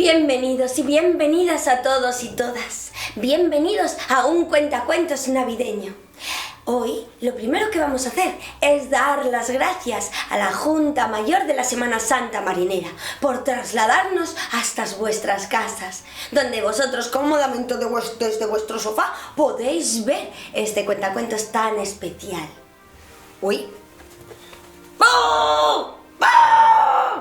Bienvenidos y bienvenidas a todos y todas. Bienvenidos a un cuentacuentos navideño. Hoy lo primero que vamos a hacer es dar las gracias a la Junta Mayor de la Semana Santa Marinera por trasladarnos hasta vuestras casas, donde vosotros cómodamente desde vuestro sofá podéis ver este cuentacuentos tan especial. ¡Uy! ¡Oh! ¡Oh!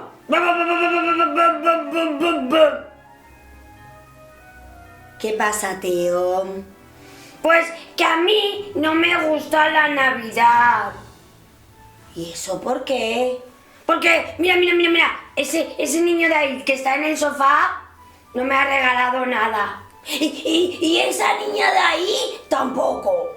¿Qué pasa, Teo? Pues que a mí no me gusta la Navidad. ¿Y eso por qué? Porque, mira, ese niño de ahí que está en el sofá no me ha regalado nada. Y esa niña de ahí tampoco.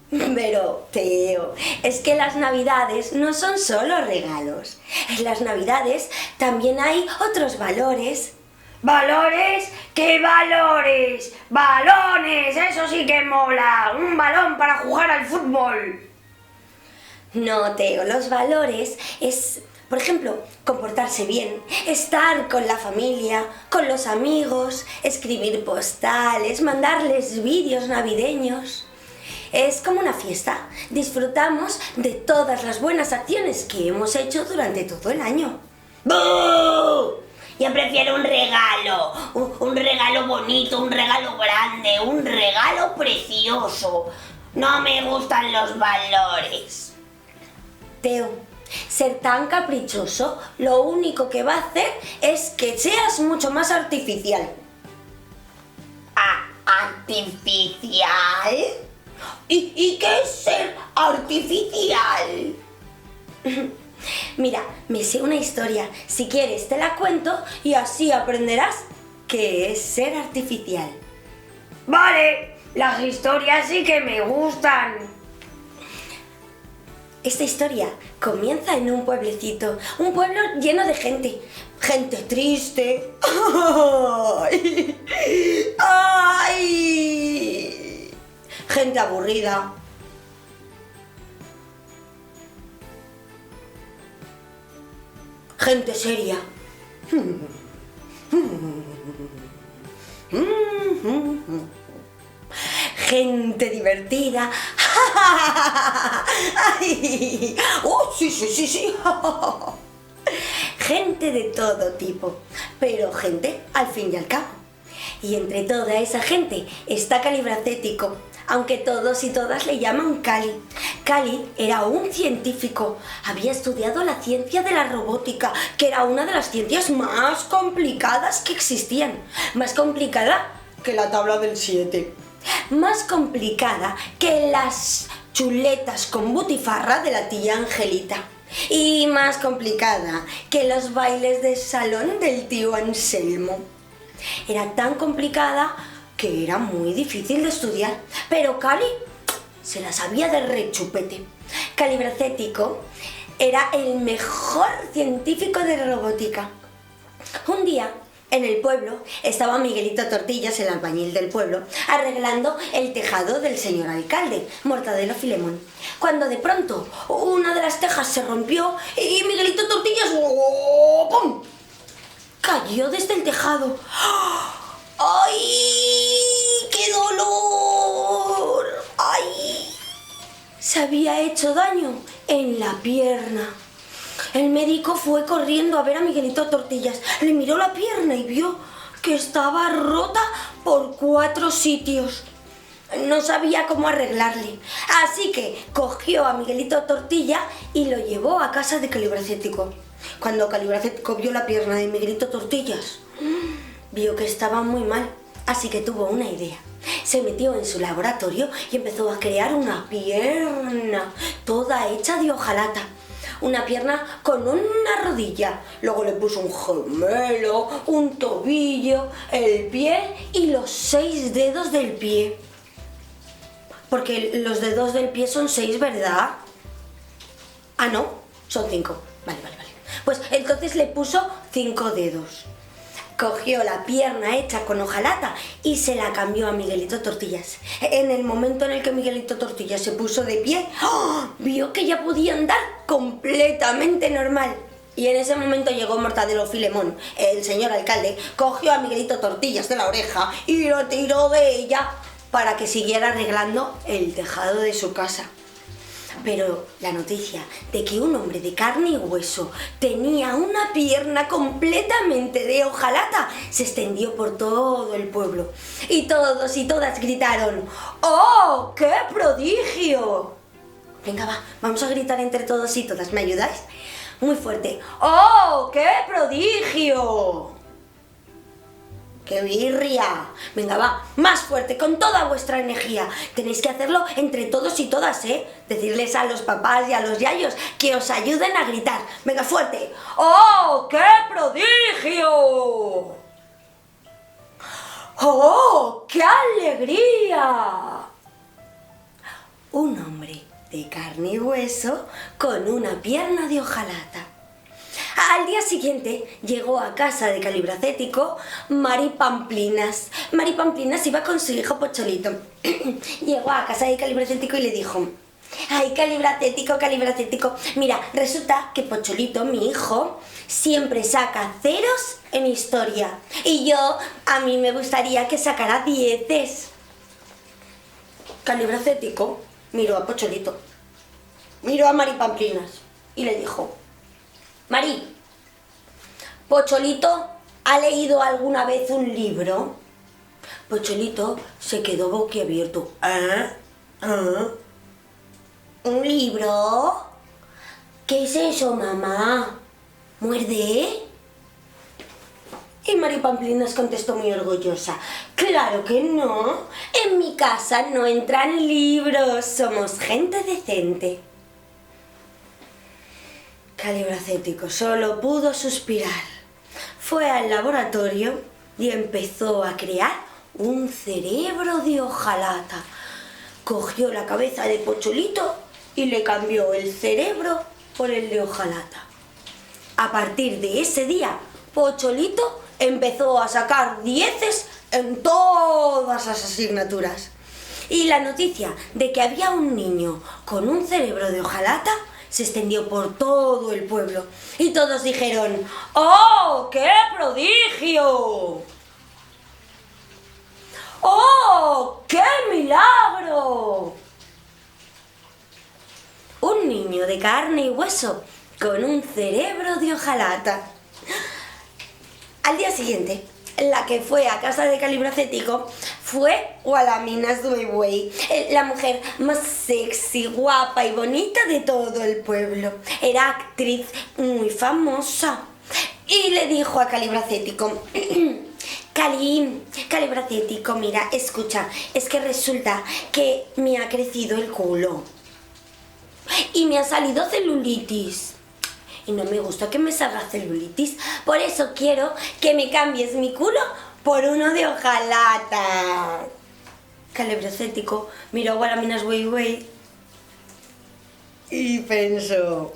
Pero, Teo, es que las Navidades no son solo regalos. En las Navidades también hay otros valores. ¿Valores? ¿Qué valores? ¡Balones! ¡Eso sí que mola! ¡Un balón para jugar al fútbol! No, Teo, los valores es, por ejemplo, comportarse bien, estar con la familia, con los amigos, escribir postales, mandarles vídeos navideños. Es como una fiesta. Disfrutamos de todas las buenas acciones que hemos hecho durante todo el año. ¡Bú! Yo prefiero un regalo bonito, un regalo grande, un regalo precioso. No me gustan los valores. Teo, ser tan caprichoso lo único que va a hacer es que seas mucho más artificial. ¿Artificial? ¿Y qué es ser artificial? Mira, me sé una historia. Si quieres te la cuento y así aprenderás qué es ser artificial. Vale, las historias sí que me gustan. Esta historia comienza en un pueblecito, un pueblo lleno de gente. Gente triste. ¡Ay! ¡Ay! Gente aburrida. Gente seria. Gente divertida. ¡Ay! ¡Oh, sí! Gente de todo tipo, pero gente al fin y al cabo. Y entre toda esa gente está Calibracético, aunque todos y todas le llaman Cali. Cali era un científico, había estudiado la ciencia de la robótica, que era una de las ciencias más complicadas que existían. Más complicada que la tabla del 7. Más complicada que las chuletas con butifarra de la tía Angelita. Y más complicada que los bailes de salón del tío Anselmo. Era tan complicada que era muy difícil de estudiar, pero Cali se la sabía de rechupete. Calibracético era el mejor científico de robótica. Un día, en el pueblo, estaba Miguelito Tortillas, el albañil del pueblo, arreglando el tejado del señor alcalde, Mortadelo Filemón, cuando de pronto una de las tejas se rompió y Miguelito Tortillas ¡pum!, cayó desde el tejado. ¡Ay! ¡Qué dolor! ¡Ay! Se había hecho daño en la pierna. El médico fue corriendo a ver a Miguelito Tortillas. Le miró la pierna y vio que estaba rota por 4 sitios. No sabía cómo arreglarle. Así que cogió a Miguelito Tortilla y lo llevó a casa de Calibracético. Cuando Calibracético vio la pierna de Miguelito Tortillas, vio que estaba muy mal, así que tuvo una idea. Se metió en su laboratorio y empezó a crear una pierna toda hecha de hojalata. Una pierna con una rodilla, luego le puso un gemelo, un tobillo, el pie y los 6 dedos del pie. Porque los dedos del pie son 6, ¿verdad? Ah, no, son 5. Vale. Pues entonces le puso 5 dedos. Cogió la pierna hecha con hojalata y se la cambió a Miguelito Tortillas. En el momento en el que Miguelito Tortillas se puso de pie, ¡oh!, vio que ya podía andar completamente normal. Y en ese momento llegó Mortadelo Filemón, el señor alcalde, cogió a Miguelito Tortillas de la oreja y lo tiró de ella para que siguiera arreglando el tejado de su casa. Pero la noticia de que un hombre de carne y hueso tenía una pierna completamente de hojalata se extendió por todo el pueblo. Y todos y todas gritaron: ¡Oh, qué prodigio! Venga, va, vamos a gritar entre todos y todas, ¿me ayudáis? Muy fuerte. ¡Oh, qué prodigio! ¡Qué birria! Venga, va, más fuerte, con toda vuestra energía. Tenéis que hacerlo entre todos y todas, ¿eh? Decirles a los papás y a los yayos que os ayuden a gritar. Venga, fuerte. ¡Oh, qué prodigio! ¡Oh, qué alegría! Un hombre de carne y hueso con una pierna de hojalata. Al día siguiente llegó a casa de Calibracético Mari Pamplinas. Mari Pamplinas iba con su hijo Pocholito. Llegó a casa de Calibracético y le dijo: ¡ay, Calibracético, Calibracético! Mira, resulta que Pocholito, mi hijo, siempre saca ceros en historia. Y a mí me gustaría que sacara dieces. Calibracético miró a Pocholito, miró a Mari Pamplinas y le dijo: Mari, ¿Pocholito ha leído alguna vez un libro? Pocholito se quedó boquiabierto. ¿Un libro? ¿Qué es eso, mamá? ¿Muerde? Y Mari Pamplinas contestó muy orgullosa: ¡claro que no! En mi casa no entran libros, somos gente decente. Calibracético solo pudo suspirar. Fue al laboratorio y empezó a crear un cerebro de hojalata. Cogió la cabeza de Pocholito y le cambió el cerebro por el de hojalata. A partir de ese día, Pocholito empezó a sacar dieces en todas las asignaturas. Y la noticia de que había un niño con un cerebro de hojalata se extendió por todo el pueblo. Y todos dijeron: ¡oh, qué prodigio! ¡Oh, qué milagro! Un niño de carne y hueso con un cerebro de hojalata. Al día siguiente, la que fue a casa de Calibracético fue Gualaminas Weiwei, la mujer más sexy, guapa y bonita de todo el pueblo. Era actriz muy famosa. Y le dijo a Calibracético: Calibracético, mira, escucha, es que resulta que me ha crecido el culo y me ha salido celulitis. Y no me gusta que me salga celulitis, por eso quiero que me cambies mi culo por uno de hojalata. Calibracético miró a Gualaminas Weiwei y pensó: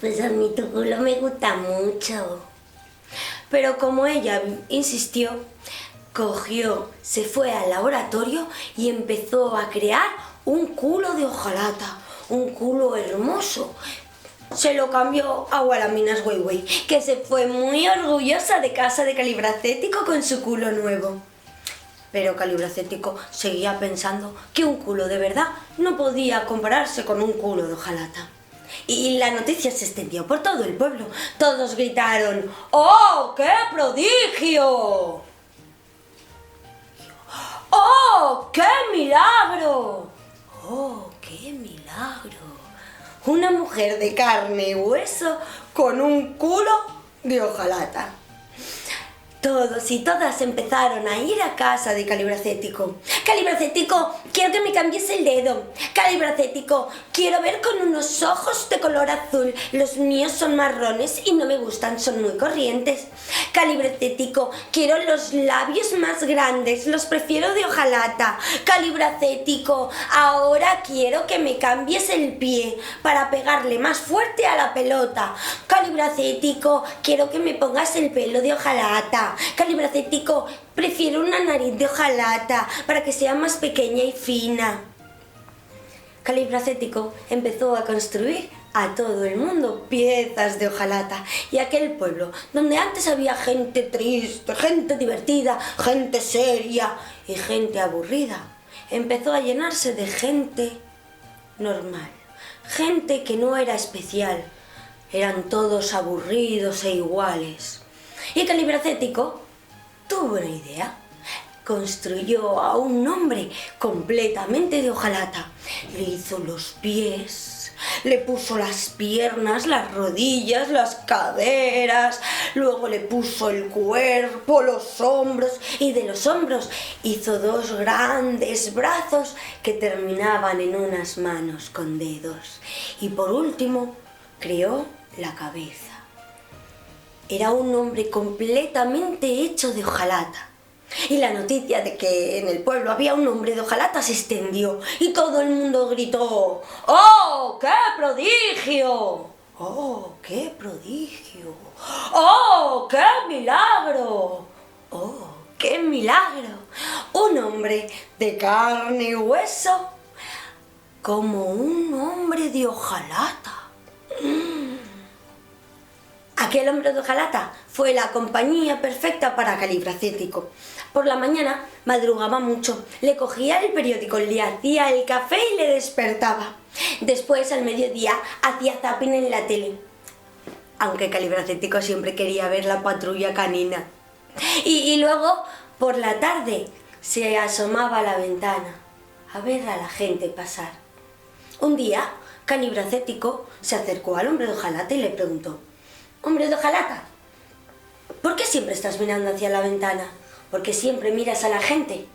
pues a mí tu culo me gusta mucho. Pero como ella insistió, cogió, se fue al laboratorio y empezó a crear un culo de hojalata, un culo hermoso. Se lo cambió a Gualaminas Weiwei, que se fue muy orgullosa de casa de Calibracético con su culo nuevo. Pero Calibracético seguía pensando que un culo de verdad no podía compararse con un culo de hojalata. Y la noticia se extendió por todo el pueblo. Todos gritaron: ¡oh, qué prodigio! ¡Oh, qué milagro! ¡Oh, qué milagro! Una mujer de carne y hueso con un culo de hojalata. Todos y todas empezaron a ir a casa de Calibracético. Calibracético, quiero que me cambies el dedo. Calibracético, quiero ver con unos ojos de color azul. Los míos son marrones y no me gustan, son muy corrientes. Calibracético, quiero los labios más grandes, los prefiero de hojalata. Calibracético, ahora quiero que me cambies el pie para pegarle más fuerte a la pelota. Calibracético, quiero que me pongas el pelo de hojalata. Calibracético, prefiero una nariz de hojalata para que sea más pequeña y fina. Calibracético empezó a construir a todo el mundo piezas de hojalata, y aquel pueblo donde antes había gente triste, gente divertida, gente seria y gente aburrida, empezó a llenarse de gente normal, gente que no era especial, eran todos aburridos e iguales. Y Calibracético tuvo una idea. Construyó a un hombre completamente de hojalata. Le hizo los pies, le puso las piernas, las rodillas, las caderas, luego le puso el cuerpo, los hombros, y de los hombros hizo dos grandes brazos que terminaban en unas manos con dedos. Y por último, creó la cabeza. Era un hombre completamente hecho de hojalata. Y la noticia de que en el pueblo había un hombre de hojalata se extendió y todo el mundo gritó: ¡Oh, qué prodigio! ¡Oh, qué prodigio! ¡Oh, qué milagro! ¡Oh, qué milagro! Un hombre de carne y hueso como un hombre de hojalata. Aquel hombre de hojalata fue la compañía perfecta para Calibracético. Por la mañana madrugaba mucho, le cogía el periódico, le hacía el café y le despertaba. Después, al mediodía, hacía zapping en la tele, aunque Calibracético siempre quería ver la patrulla canina. Y luego, por la tarde, se asomaba a la ventana a ver a la gente pasar. Un día, Calibracético se acercó al hombre de hojalata y le preguntó: «Hombre de hojalata, ¿por qué siempre estás mirando hacia la ventana? ¿Por qué siempre miras a la gente?».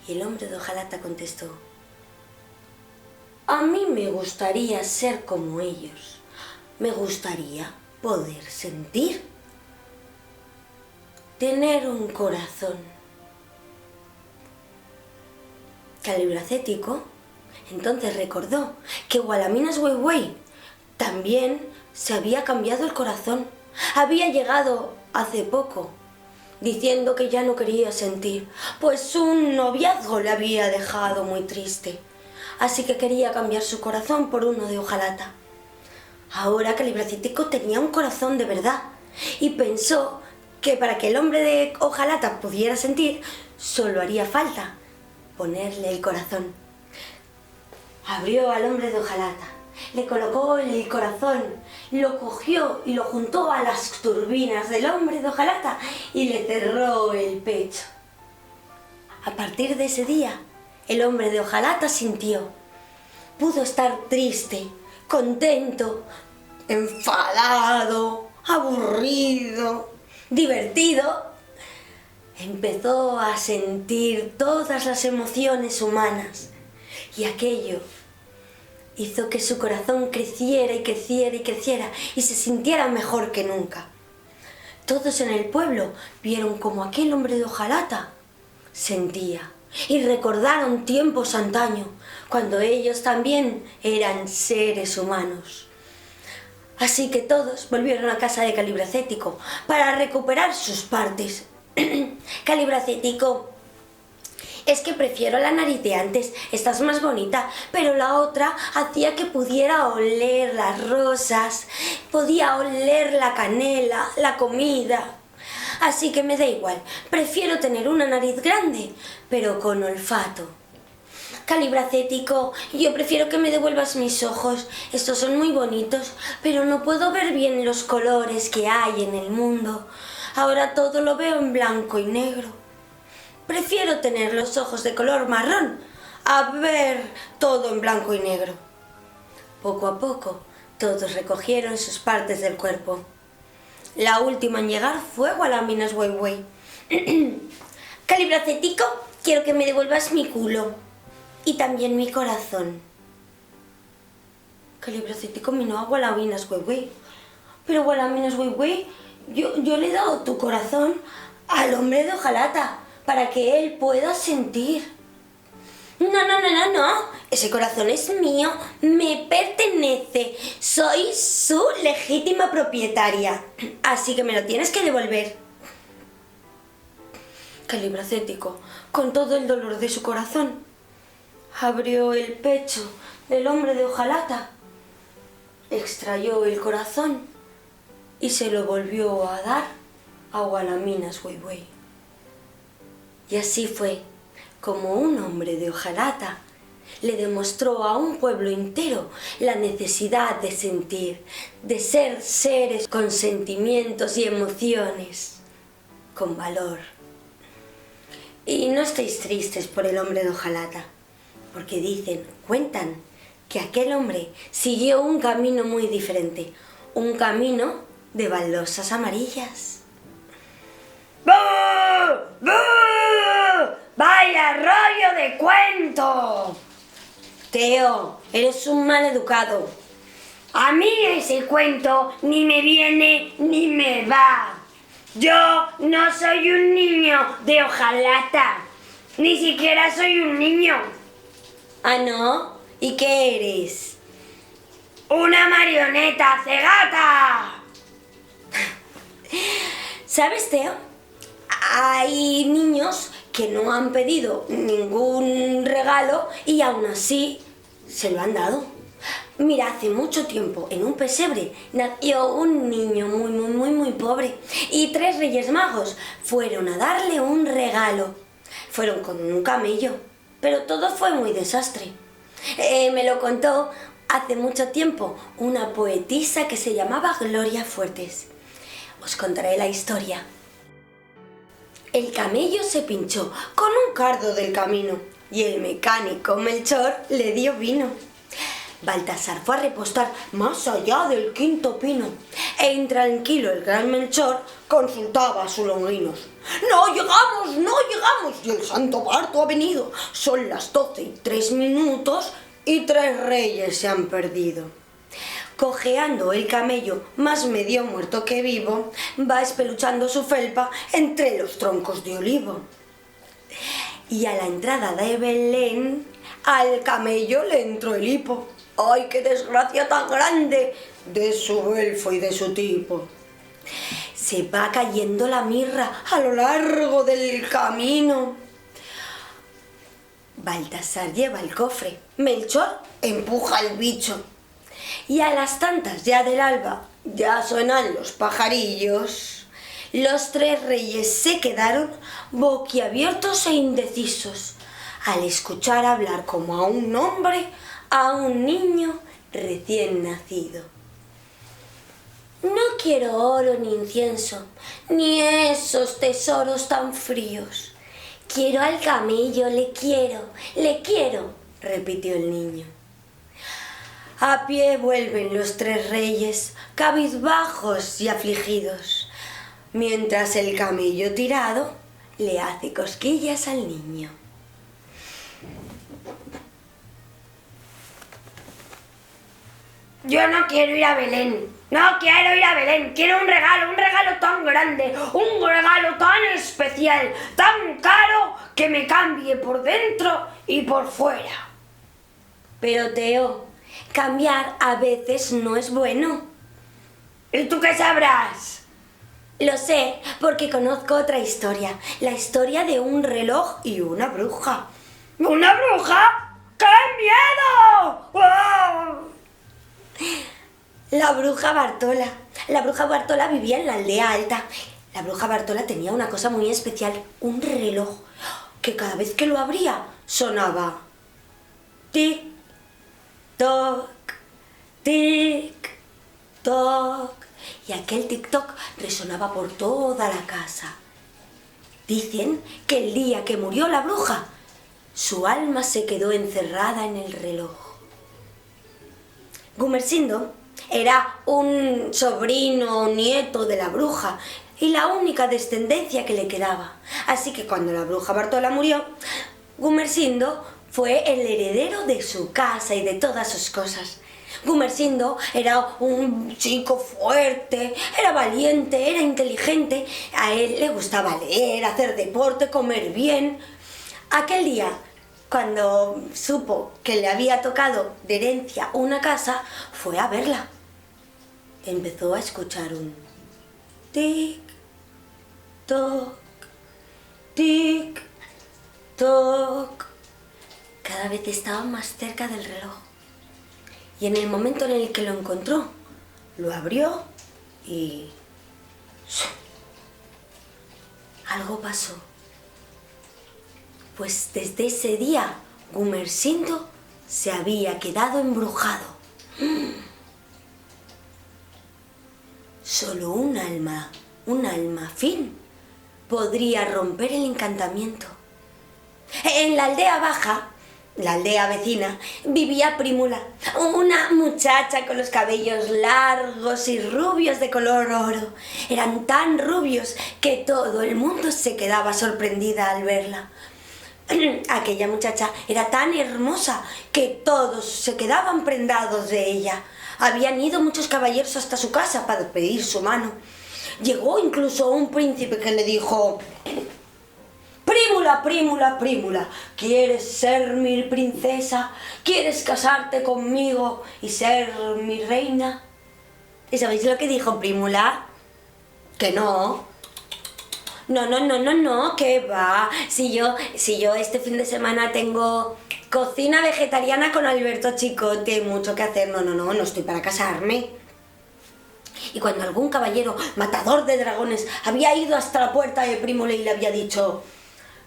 Y el hombre de hojalata contestó: «A mí me gustaría ser como ellos. Me gustaría poder sentir, tener un corazón». Calibracético entonces recordó que Gualaminas Güey Güey también se había cambiado el corazón. Había llegado hace poco diciendo que ya no quería sentir, pues un noviazgo le había dejado muy triste. Así que quería cambiar su corazón por uno de hojalata. Ahora Calibracético tenía un corazón de verdad y pensó que para que el hombre de hojalata pudiera sentir, solo haría falta ponerle el corazón. Abrió al hombre de hojalata, le colocó el corazón, lo cogió y lo juntó a las turbinas del hombre de hojalata y le cerró el pecho. A partir de ese día, el hombre de hojalata sintió. Pudo estar triste, contento, enfadado, aburrido, divertido. Empezó a sentir todas las emociones humanas y aquello hizo que su corazón creciera y creciera y creciera y se sintiera mejor que nunca. Todos en el pueblo vieron cómo aquel hombre de hojalata sentía y recordaron tiempos antaño, cuando ellos también eran seres humanos. Así que todos volvieron a casa de Calibracético para recuperar sus partes. Calibracético, es que prefiero la nariz de antes, esta es más bonita, pero la otra hacía que pudiera oler las rosas, podía oler la canela, la comida. Así que me da igual, prefiero tener una nariz grande, pero con olfato. Calibracético, yo prefiero que me devuelvas mis ojos, estos son muy bonitos, pero no puedo ver bien los colores que hay en el mundo. Ahora todo lo veo en blanco y negro. Prefiero tener los ojos de color marrón a ver todo en blanco y negro. Poco a poco, todos recogieron sus partes del cuerpo. La última en llegar fue Gualaminas Güey Güey. Calibracético, quiero que me devuelvas mi culo y también mi corazón. Calibracético miró a Gualaminas Güey Güey. Pero Gualaminas Güey Güey, yo le he dado tu corazón al hombre de hojalata para que él pueda sentir. No, ese corazón es mío, me pertenece, soy su legítima propietaria, así que me lo tienes que devolver. Calibracético, con todo el dolor de su corazón, abrió el pecho del hombre de hojalata extrayó el corazón y se lo volvió a dar a Gualaminas Güey Güey. Y así fue como un hombre de hojalata le demostró a un pueblo entero la necesidad de sentir, de ser seres con sentimientos y emociones, con valor. Y no estéis tristes por el hombre de hojalata, porque cuentan que aquel hombre siguió un camino muy diferente, un camino de baldosas amarillas. ¡Bú! ¡Bú! ¡Vaya rollo de cuento! Teo, eres un mal educado. A mí ese cuento ni me viene ni me va. Yo no soy un niño de hojalata. Ni siquiera soy un niño. ¿Ah, no? ¿Y qué eres? ¡Una marioneta cegata! ¿Sabes, Teo? Hay niños que no han pedido ningún regalo y aún así se lo han dado. Mira, hace mucho tiempo en un pesebre nació un niño muy pobre y 3 Reyes Magos fueron a darle un regalo. Fueron con un camello, pero todo fue muy desastre. Me lo contó hace mucho tiempo una poetisa que se llamaba Gloria Fuertes. Os contaré la historia. El camello se pinchó con un cardo del camino y el mecánico Melchor le dio vino. Baltasar fue a repostar más allá del 5.º pino e intranquilo el gran Melchor consultaba a sus longinos. ¡No llegamos! Y el santo parto ha venido. Son las 12:03 y 3 reyes se han perdido. Cojeando el camello, más medio muerto que vivo, va espeluchando su felpa entre los troncos de olivo. Y a la entrada de Belén, al camello le entró el hipo. ¡Ay, qué desgracia tan grande de su elfo y de su tipo! Se va cayendo la mirra a lo largo del camino. Baltasar lleva el cofre, Melchor empuja el bicho. Y a las tantas ya del alba, ya suenan los pajarillos. Los 3 reyes se quedaron boquiabiertos e indecisos al escuchar hablar como a un hombre a un niño recién nacido. No quiero oro ni incienso, ni esos tesoros tan fríos. Quiero al camello, le quiero, repitió el niño. A pie vuelven los 3 reyes, cabizbajos y afligidos, mientras el camello tirado le hace cosquillas al niño. Yo no quiero ir a Belén. Quiero un regalo tan grande, un regalo tan especial, tan caro que me cambie por dentro y por fuera. Pero Teo, cambiar a veces no es bueno. ¿Y tú qué sabrás? Lo sé, porque conozco otra historia, la historia de un reloj y una bruja. ¿Una bruja? ¡Qué miedo! ¡Oh! La bruja Bartola vivía en la aldea alta. La bruja Bartola tenía una cosa muy especial, un reloj, que cada vez que lo abría sonaba tic, toc, tic, toc, y aquel tic-toc resonaba por toda la casa. Dicen que el día que murió la bruja, su alma se quedó encerrada en el reloj. Gumersindo era un sobrino o nieto de la bruja y la única descendencia que le quedaba. Así que cuando la bruja Bartola murió, Gumersindo fue el heredero de su casa y de todas sus cosas. Gumersindo era un chico fuerte, era valiente, era inteligente. A él le gustaba leer, hacer deporte, comer bien. Aquel día, cuando supo que le había tocado de herencia una casa, fue a verla. Empezó a escuchar un tic, toc, tic, toc. Cada vez estaba más cerca del reloj. y en el momento en el que lo encontró, lo abrió y... algo pasó. Pues desde ese día, Gumersindo se había quedado embrujado. Solo un alma fin, podría romper el encantamiento. En la aldea baja, la aldea vecina, vivía Prímula, una muchacha con los cabellos largos y rubios de color oro. Eran tan rubios que todo el mundo se quedaba sorprendida al verla. Aquella muchacha era tan hermosa que todos se quedaban prendados de ella. Habían ido muchos caballeros hasta su casa para pedir su mano. Llegó incluso un príncipe que le dijo: Prímula, Prímula, Prímula, ¿quieres ser mi princesa? ¿Quieres casarte conmigo y ser mi reina? ¿Y sabéis lo que dijo Prímula? Que no. No, ¿qué va? Si yo este fin de semana tengo cocina vegetariana con Alberto Chicote, mucho que hacer. No estoy para casarme. Y cuando algún caballero matador de dragones había ido hasta la puerta de Prímula y le había dicho: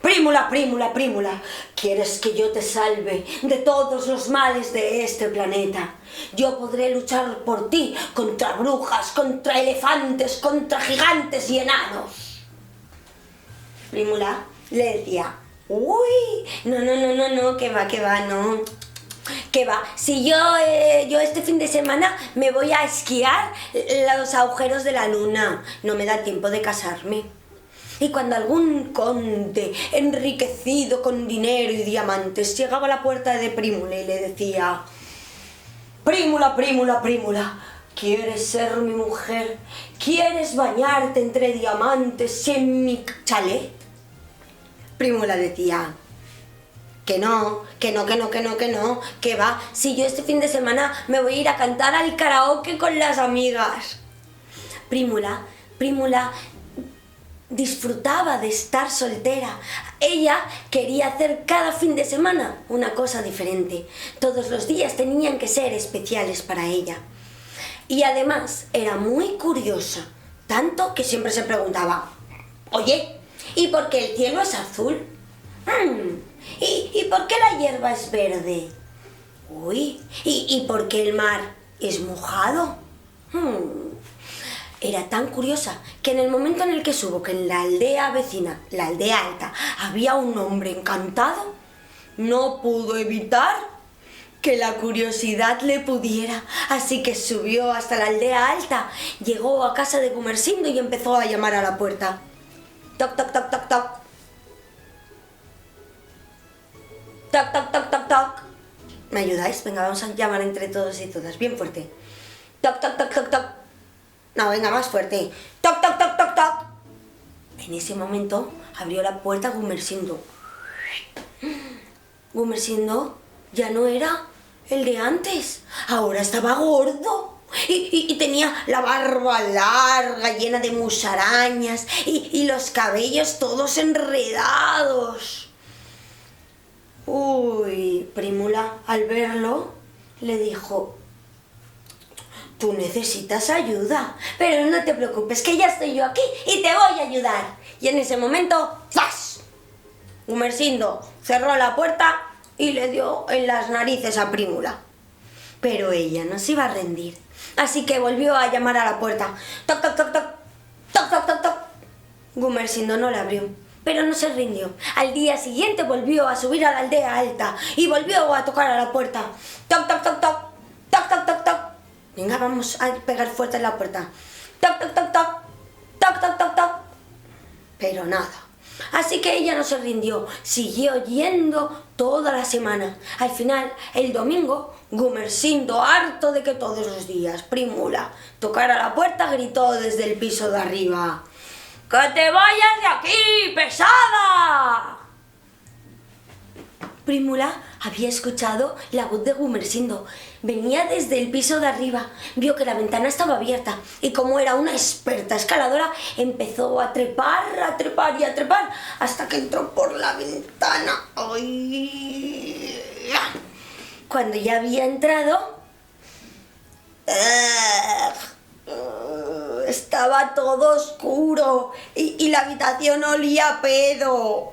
Prímula, Prímula, Prímula, ¿quieres que yo te salve de todos los males de este planeta? Yo podré luchar por ti contra brujas, contra elefantes, contra gigantes y enanos. Prímula le decía: uy, no, que va, no. Que va, si yo este fin de semana me voy a esquiar los agujeros de la luna, no me da tiempo de casarme. Y cuando algún conde enriquecido con dinero y diamantes llegaba a la puerta de Prímula y le decía: Prímula, Prímula, Prímula, ¿quieres ser mi mujer? ¿Quieres bañarte entre diamantes en mi chalet? Prímula decía: que no, que va, si yo este fin de semana me voy a ir a cantar al karaoke con las amigas. Prímula disfrutaba de estar soltera. Ella quería hacer cada fin de semana una cosa diferente. Todos los días tenían que ser especiales para ella. Y además era muy curiosa, tanto que siempre se preguntaba: oye, ¿y por qué el cielo es azul? ¿Y por qué la hierba es verde? Uy, ¿y por qué el mar es mojado? Era tan curiosa que en el momento en el que supo que en la aldea vecina, la aldea alta, había un hombre encantado, no pudo evitar que la curiosidad le pudiera. Así que subió hasta la aldea alta, llegó a casa de Gumersindo y empezó a llamar a la puerta. Toc, toc, toc, toc, toc. Toc, toc, toc, toc, toc. ¿Me ayudáis? Venga, vamos a llamar entre todos y todas, bien fuerte. Toc, toc, toc, toc, toc. No, venga, más fuerte. Toc, toc, toc, toc, toc. En ese momento abrió la puerta Gumersindo. Gumersindo ya no era el de antes. Ahora estaba gordo. Y tenía la barba larga, llena de musarañas, y los cabellos todos enredados. Uy, Prímula, al verlo, le dijo: tú necesitas ayuda, pero no te preocupes, que ya estoy yo aquí y te voy a ayudar. Y en ese momento, ¡zas!, Gumersindo cerró la puerta y le dio en las narices a Prímula. Pero ella no se iba a rendir, así que volvió a llamar a la puerta. Toc, toc, toc, toc, toc, toc, toc, toc. Gumersindo no la abrió, pero no se rindió. Al día siguiente volvió a subir a la aldea alta y volvió a tocar a la puerta. Toc, toc, toc, toc, toc, toc, toc, toc. Venga, vamos a pegar fuerte en la puerta. Toc, toc, toc, toc, toc, toc, toc, toc. Pero nada. Así que ella no se rindió, siguió yendo toda la semana. Al final, el domingo, Gumersindo, harto de que todos los días Prímula tocara la puerta, gritó desde el piso de arriba: ¡que te vayas de aquí, pesada! Prímula había escuchado la voz de Gumersindo. Venía desde el piso de arriba, vio que la ventana estaba abierta y, como era una experta escaladora, empezó a trepar y a trepar hasta que entró por la ventana. ¡Ay! Cuando ya había entrado, Estaba todo oscuro y la habitación olía a pedo.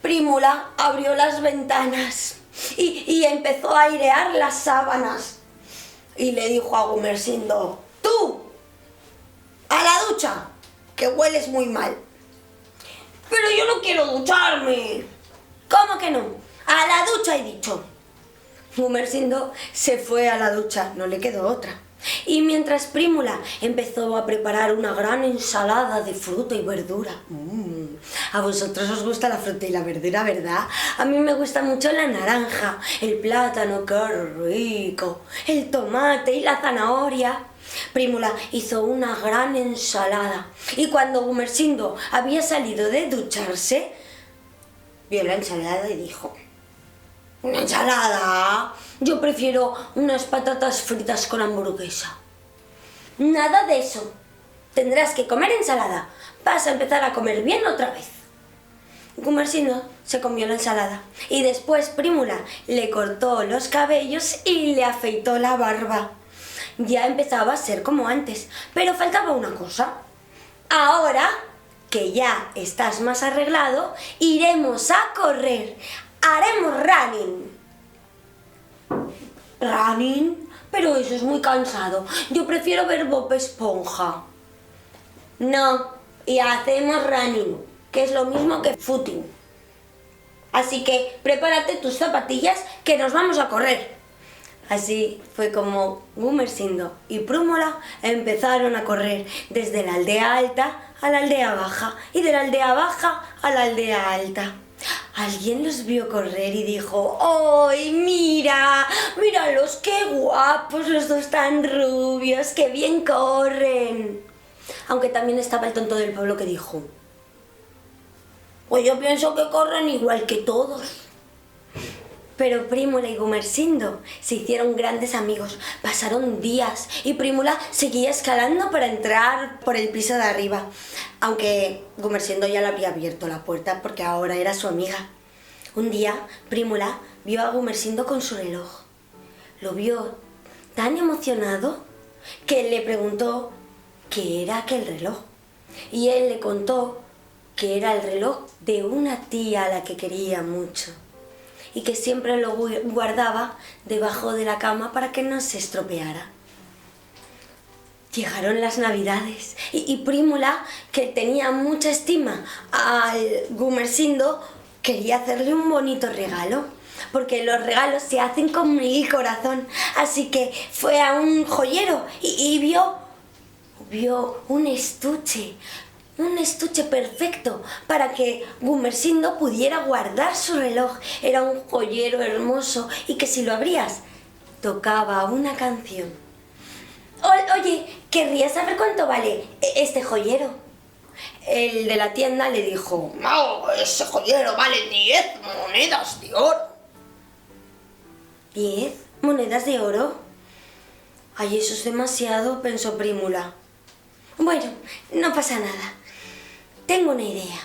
Prímula abrió las ventanas y empezó a airear las sábanas. Y le dijo a Gumersindo: ¡tú! ¡A la ducha! Que hueles muy mal. Pero yo no quiero ducharme. ¿Cómo que no? A la ducha he dicho. Gumersindo se fue a la ducha, no le quedó otra. Y mientras Prímula empezó a preparar una gran ensalada de fruta y verdura. A vosotros os gusta la fruta y la verdura, ¿verdad? A mí me gusta mucho la naranja, el plátano, qué rico, el tomate y la zanahoria. Prímula hizo una gran ensalada y cuando Gumersindo había salido de ducharse, vio la ensalada y dijo: ¿una ensalada? Yo prefiero unas patatas fritas con hamburguesa. Nada de eso. Tendrás que comer ensalada. Vas a empezar a comer bien otra vez. Gumersindo se comió la ensalada y después Prímula le cortó los cabellos y le afeitó la barba. Ya empezaba a ser como antes, pero faltaba una cosa. Ahora que ya estás más arreglado, iremos a correr. Haremos running. ¿Running? Pero eso es muy cansado. Yo prefiero ver Bob Esponja. No, y hacemos running, que es lo mismo que footing. Así que prepárate tus zapatillas, que nos vamos a correr. Así fue como Gumersindo y Prímula empezaron a correr desde la aldea alta a la aldea baja y de la aldea baja a la aldea alta. Alguien los vio correr y dijo: ¡ay, mira! ¡Míralos, qué guapos, los dos tan rubios, qué bien corren! Aunque también estaba el tonto del pueblo que dijo: pues yo pienso que corren igual que todos. Pero Prímula y Gumersindo se hicieron grandes amigos. Pasaron días y Prímula seguía escalando para entrar por el piso de arriba. Aunque Gumersindo ya le había abierto la puerta porque ahora era su amiga. Un día Prímula vio a Gumersindo con su reloj. Lo vio tan emocionado que le preguntó qué era aquel reloj. Y él le contó que era el reloj de una tía a la que quería mucho y que siempre lo guardaba debajo de la cama para que no se estropeara. Llegaron las Navidades y Prímula, que tenía mucha estima al Gumersindo, quería hacerle un bonito regalo, porque los regalos se hacen con el corazón. Así que fue a un joyero y vio un estuche perfecto para que Gumersindo pudiera guardar su reloj. Era un joyero hermoso y que si lo abrías, tocaba una canción. Oye, ¿querrías saber cuánto vale este joyero? El de la tienda le dijo: no, ese joyero vale 10 monedas de oro. ¿10 monedas de oro? Ay, eso es demasiado, pensó Prímula. Bueno, no pasa nada. Tengo una idea.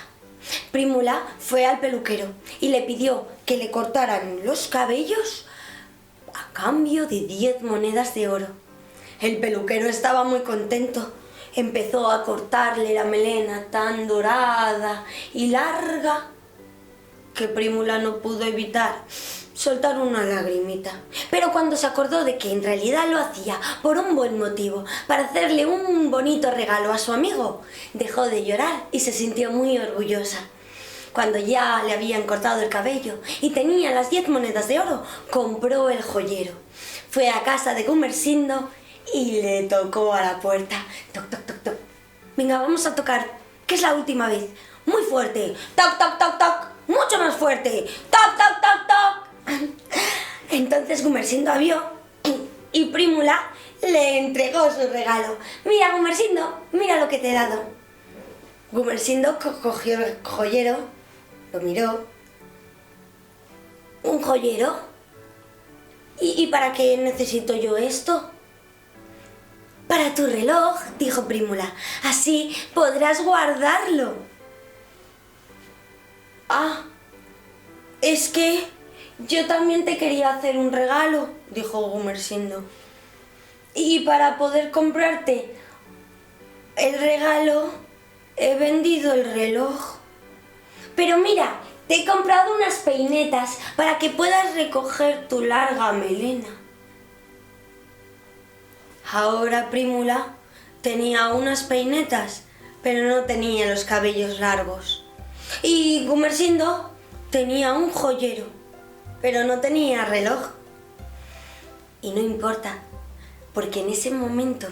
Prímula fue al peluquero y le pidió que le cortaran los cabellos a cambio de 10 monedas de oro. El peluquero estaba muy contento. Empezó a cortarle la melena tan dorada y larga que Prímula no pudo evitar soltar una lagrimita. Pero cuando se acordó de que en realidad lo hacía por un buen motivo, para hacerle un bonito regalo a su amigo, dejó de llorar y se sintió muy orgullosa. Cuando ya le habían cortado el cabello y tenía las 10 monedas de oro, compró el joyero. Fue a casa de Gumersindo y le tocó a la puerta. Toc, toc, toc, toc. Venga, vamos a tocar, que es la última vez. Muy fuerte. Toc, toc, toc, toc. Mucho más fuerte. Toc, toc, toc, toc. Entonces Gumersindo abrió y Prímula le entregó su regalo. Mira, Gumersindo, mira lo que te he dado. Gumersindo cogió el joyero, lo miró. ¿Un joyero? ¿Y para qué necesito yo esto? Para tu reloj, dijo Prímula. Así podrás guardarlo. Ah, es que yo también te quería hacer un regalo, dijo Gumersindo. Y para poder comprarte el regalo, he vendido el reloj. Pero mira, te he comprado unas peinetas para que puedas recoger tu larga melena. Ahora Prímula tenía unas peinetas, pero no tenía los cabellos largos. Y Gumersindo tenía un joyero, pero no tenía reloj. Y no importa, porque en ese momento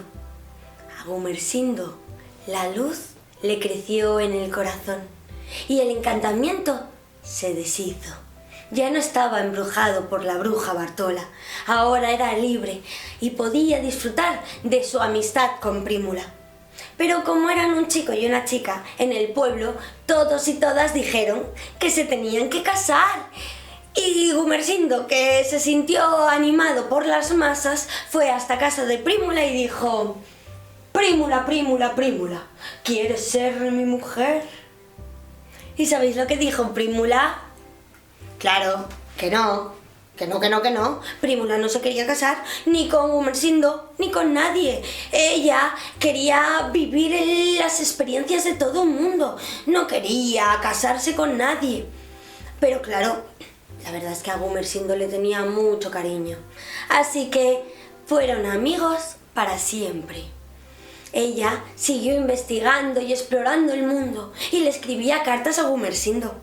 a Gumersindo la luz le creció en el corazón y el encantamiento se deshizo. Ya no estaba embrujado por la bruja Bartola, ahora era libre y podía disfrutar de su amistad con Prímula. Pero como eran un chico y una chica en el pueblo, todos y todas dijeron que se tenían que casar. Y Gumersindo, que se sintió animado por las masas, fue hasta casa de Prímula y dijo: Prímula, Prímula, Prímula, ¿quieres ser mi mujer? ¿Y sabéis lo que dijo Prímula? Claro, que no. Prímula no se quería casar ni con Gumersindo ni con nadie. Ella quería vivir las experiencias de todo el mundo. No quería casarse con nadie. Pero claro, la verdad es que a Gumersindo le tenía mucho cariño. Así que fueron amigos para siempre. Ella siguió investigando y explorando el mundo y le escribía cartas a Gumersindo.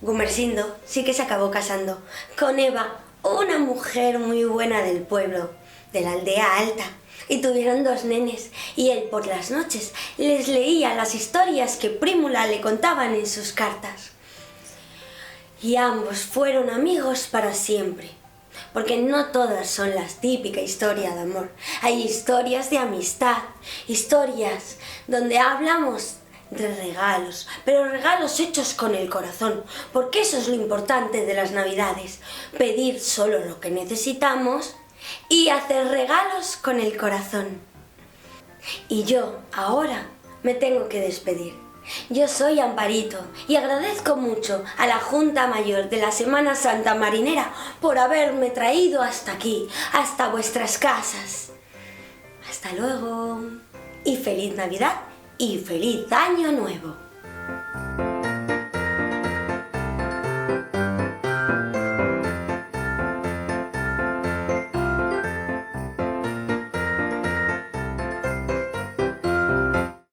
Gumersindo sí que se acabó casando con Eva, una mujer muy buena del pueblo, de la aldea alta, y tuvieron 2 nenes, y él por las noches les leía las historias que Prímula le contaban en sus cartas. Y ambos fueron amigos para siempre, porque no todas son las típicas historias de amor. Hay historias de amistad, historias donde hablamos de regalos, pero regalos hechos con el corazón, porque eso es lo importante de las Navidades, pedir solo lo que necesitamos y hacer regalos con el corazón. Y yo ahora me tengo que despedir. Yo soy Amparito y agradezco mucho a la Junta Mayor de la Semana Santa Marinera por haberme traído hasta aquí, hasta vuestras casas. Hasta luego y feliz Navidad y feliz Año Nuevo.